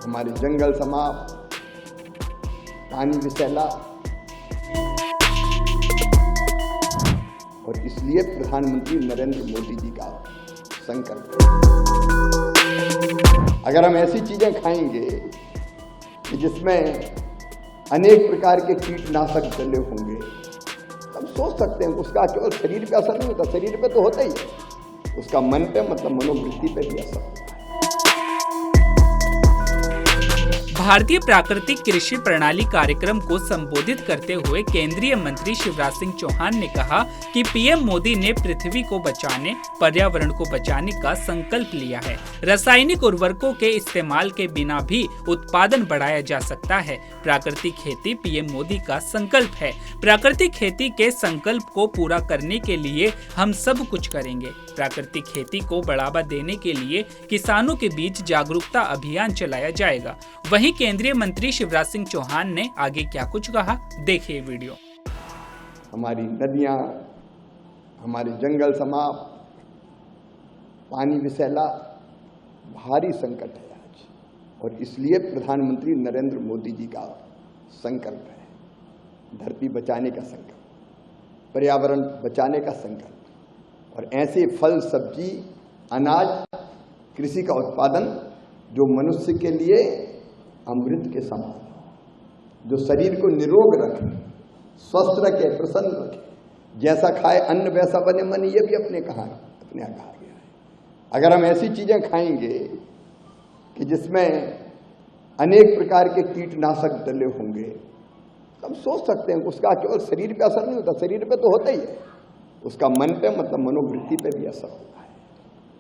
हमारे जंगल समाप्त, पानी विषैला, और इसलिए प्रधानमंत्री नरेंद्र मोदी जी का संकल्प है। अगर हम ऐसी चीजें खाएंगे कि जिसमें अनेक प्रकार के कीटनाशक डले होंगे, हम सोच सकते हैं उसका केवल शरीर पे असर नहीं होता, शरीर पे तो होता ही है, उसका मन पे मतलब मनोवृत्ति पे भी असर होता है। भारतीय प्राकृतिक कृषि प्रणाली कार्यक्रम को संबोधित करते हुए केंद्रीय मंत्री शिवराज सिंह चौहान ने कहा कि पीएम मोदी ने पृथ्वी को बचाने, पर्यावरण को बचाने का संकल्प लिया है। रासायनिक उर्वरकों के इस्तेमाल के बिना भी उत्पादन बढ़ाया जा सकता है। प्राकृतिक खेती पीएम मोदी का संकल्प है। प्राकृतिक खेती के संकल्प को पूरा करने के लिए हम सब कुछ करेंगे। प्राकृतिक खेती को बढ़ावा देने के लिए किसानों के बीच जागरूकता अभियान चलाया जाएगा। वहीं केंद्रीय मंत्री शिवराज सिंह चौहान ने आगे क्या कुछ कहा, देखिए वीडियो। हमारी नदियां, हमारे जंगल समाप्त, पानी विषैला, भारी संकट है आज, और इसलिए प्रधानमंत्री नरेंद्र मोदी जी का संकल्प है। धरती बचाने का संकल्प, पर्यावरण बचाने का संकल्प, और ऐसे फल, सब्जी, अनाज, कृषि का उत्पादन जो मनुष्य के लिए अमृत के समान, जो शरीर को निरोग रखे, स्वस्थ रखे, प्रसन्न रखे, जैसा खाए अन्न वैसा बने मन, ये भी अपने यहाँ कहा गया है। अगर हम ऐसी चीजें खाएंगे कि जिसमें अनेक प्रकार के कीटनाशक डले होंगे, हम सोच सकते हैं उसका केवल शरीर पे असर नहीं होता, शरीर पे तो होता ही है, उसका मन पे मतलब मनोवृत्ति पे भी असर होता है।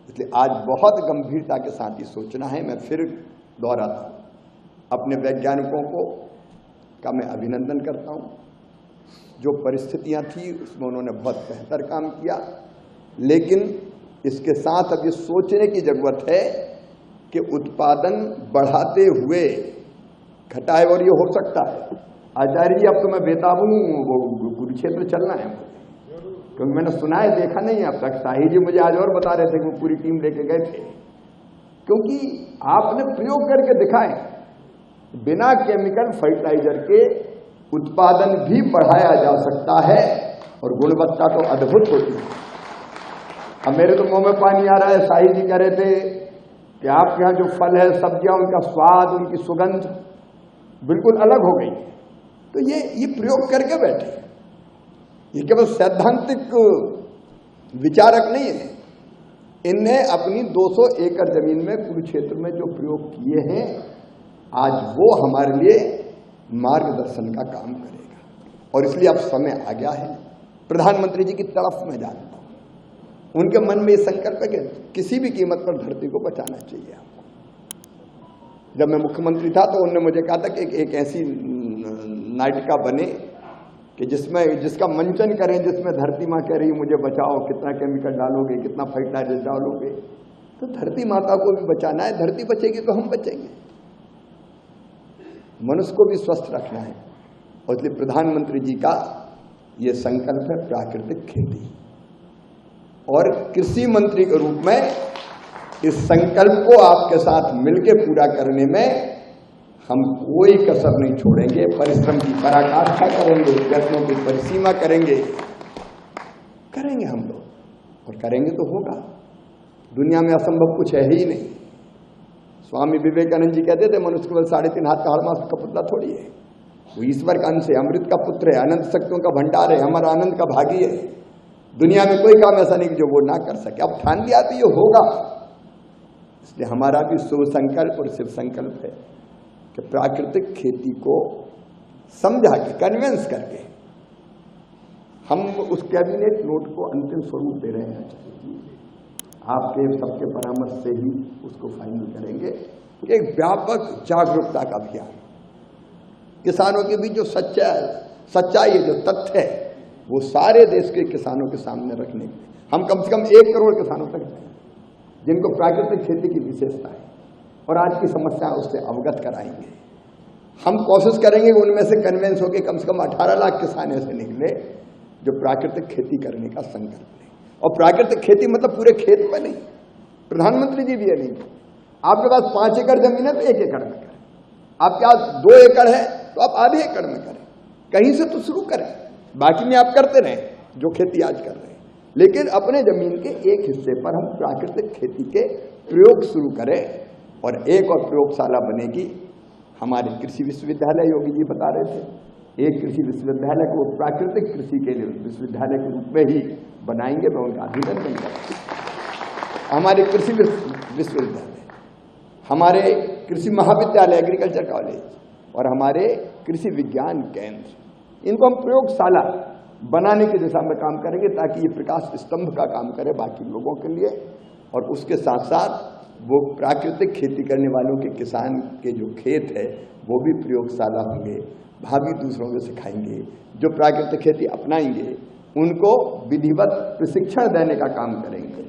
इसलिए आज बहुत गंभीरता के साथ ही सोचना है। मैं फिर दोहराता हूं, अपने वैज्ञानिकों का मैं अभिनंदन करता हूं। जो परिस्थितियां थी उसमें उन्होंने बहुत बेहतर काम किया, लेकिन इसके साथ अब ये सोचने की जरूरत है कि उत्पादन बढ़ाते हुए घटाए, और ये हो सकता है। आचार्य जी, अब तो मैं बेताब हूं, वो कुरुक्षेत्र चलना है, क्योंकि मैंने सुना है, देखा नहीं है अब तक। शाही जी मुझे आज और बता रहे थे कि वो पूरी टीम लेके गए थे, क्योंकि आपने प्रयोग करके दिखाए, बिना केमिकल फर्टिलाइजर के उत्पादन भी बढ़ाया जा सकता है, और गुणवत्ता तो अद्भुत होती है। अब मेरे तो मुंह में पानी आ रहा है। शाही जी कह रहे थे कि आपके यहाँ जो फल है, सब्जियां, उनका स्वाद, उनकी सुगंध बिल्कुल अलग हो गई। तो ये प्रयोग करके बैठे, ये केवल सैद्धांतिक विचारक नहीं है। इनने अपनी 200 एकड़ जमीन में कुरुक्षेत्र में जो प्रयोग किए हैं, आज वो हमारे लिए मार्गदर्शन का काम करेगा, और इसलिए अब समय आ गया है। प्रधानमंत्री जी की तरफ मैं जानता हूं, उनके मन में ये संकल्प है कि किसी भी कीमत पर धरती को बचाना चाहिए आपको। जब मैं मुख्यमंत्री था तो उन्होंने मुझे कहा था कि एक ऐसी नाटिका बने कि जिसका मंचन करें, जिसमें धरती माँ कह रही मुझे बचाओ, कितना केमिकल डालोगे, कितना फर्टिलाइजर डालोगे, तो धरती माता को भी बचाना है। धरती बचेगी तो हम बचेंगे, मनुष्य को भी स्वस्थ रखना है, और इसलिए प्रधानमंत्री जी का ये संकल्प है प्राकृतिक खेती। और कृषि मंत्री के रूप में इस संकल्प को आपके साथ मिलकर पूरा करने में हम कोई कसर नहीं छोड़ेंगे। परिश्रम की पराकाष्ठा करेंगे, प्रयत्नों की परिसीमा करेंगे हम लोग, और करेंगे तो होगा। दुनिया में असंभव कुछ है ही नहीं। स्वामी विवेकानंद जी कहते थे, मनुष्य केवल 3.5 हाथ का हरमास का पुतला थोड़ी है, वो ईश्वर का अंश है, अमृत का पुत्र है, अनंत शक्तियों का भंडार है, हमारा आनंद का भागी है। दुनिया में कोई काम ऐसा नहीं जो वो ना कर सके। अब ठान लिया तो ये होगा। इसलिए हमारा भी शुभ संकल्प और शिव संकल्प है कि प्राकृतिक खेती को समझा के, कन्विंस करके हम उस कैबिनेट नोट को अंतिम स्वरूप दे रहे हैं। आपके सबके परामर्श से ही उसको फाइनल करेंगे। एक व्यापक जागरूकता का अभियान, किसानों के बीच जो सच्चाई है, जो तथ्य है, वो सारे देश के किसानों के सामने रखने के लिए हम कम से कम 1 करोड़ किसानों तक जाएंगे, जिनको प्राकृतिक खेती की विशेषता है और आज की समस्या उससे अवगत कराएंगे। हम कोशिश करेंगे उनमें से कन्विंस होकर कम से कम 18 लाख किसान ऐसे निकले जो प्राकृतिक खेती करने का संकल्प लें। और प्राकृतिक खेती मतलब पूरे खेत में नहीं, प्रधानमंत्री जी भी ये नहीं, आपके पास 5 एकड़ जमीन है तो 1 एकड़ में करें, आपके पास 2 एकड़ है तो आप आधे एकड़ में करें, कहीं से तो शुरू करें, बाकी में आप करते रहें जो खेती आज कर रहे हैं, लेकिन अपने जमीन के एक हिस्से पर हम प्राकृतिक खेती के प्रयोग शुरू करें। और एक और प्रयोगशाला बनेगी हमारे कृषि विश्वविद्यालय, योगी जी बता रहे थे, एक कृषि विश्वविद्यालय को प्राकृतिक कृषि के लिए विश्वविद्यालय के रूप में ही बनाएंगे, मैं उनका अभिनंदन करूंगा। हमारे कृषि विश्वविद्यालय, हमारे कृषि महाविद्यालय, एग्रीकल्चर कॉलेज और हमारे कृषि विज्ञान केंद्र, इनको हम प्रयोगशाला बनाने की दिशा में काम करेंगे ताकि ये प्रकाश स्तंभ का काम करे बाकी लोगों के लिए। और उसके साथ साथ वो प्राकृतिक खेती करने वालों के किसान के जो खेत है वो भी प्रयोगशाला होंगे, भावी दूसरों को सिखाएंगे। जो प्राकृतिक खेती अपनाएंगे उनको विधिवत प्रशिक्षण देने का काम करेंगे।